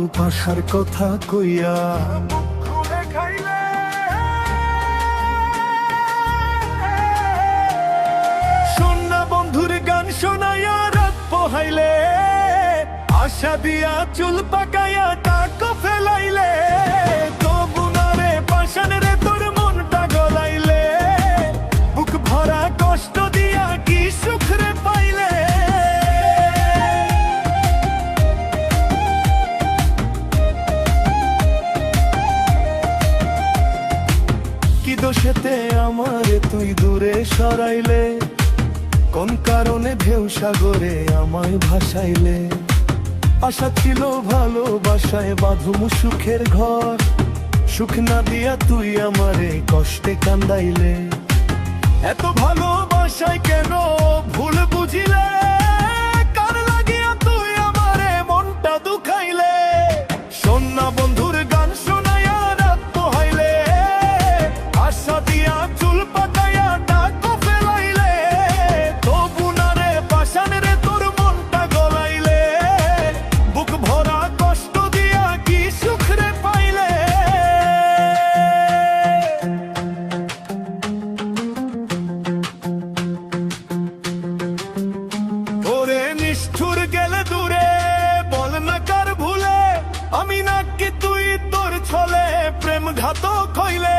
ভালোবাসার কথা কইয়া শোন না বন্ধুর গান শোনাইয়া রাত পোহাইলে, আশা দিয়া চুল পাকাইয়া টাকা ফেলাইলে, তবু না রে পাশান রে তোর মনটা গলাইলে, বুক ভরা কষ্ট দিয়া কি সুখ রে পাইলে। কি দোষেতে আমারে তুই দূরে সরাইলে, কোন কারণে ঢেউ সাগরে আমায় ভাসাইলে। আশা ছিল ভালোবাসায় বাঁধুম সুখের ঘর, সুখ না দিয়া তুই আমারে কষ্টে কান্দাইলে। এত ভালোবাসায় কেন ভুল বুঝিলে, কার লাগিয়া তুই আমারে মনটা দুখাইলে। শোন না বন্ধুর গান শোনাইয়া রাত পোহাইলে, আশা দিয়া চুল পাকাইয়া টাকা ফেলাইলে, তবু না রে পাশান রে তোর মনটা গলাইলে, বুক ভরা কষ্ট দিয়া কি সুখ রে পাইলে। ওরে নিষ্ঠুর গেলে দূরে, বল না কার ভুলে, আমি নাকি তুই তোর ছলে প্রেম ঘাতক হইলে।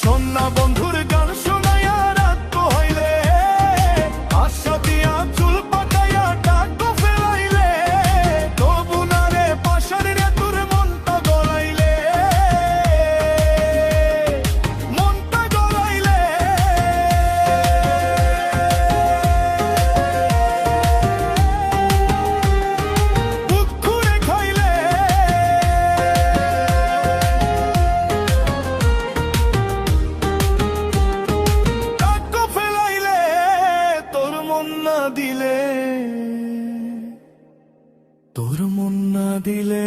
শোন না বন্ধুর গান শোনাইয়া রাত পোহাইলে, আশা দিয়া চুল পাকাইয়া টাকা ফেলাইলে, তবু না রে পাশান রে তোর মনটা গলাইলে, মনটা গলাইলে। বুক খুঁড়ে খাইলে, টাকা ফেলাইলে, তোর মন না দিলে, তোর মন না দিলে।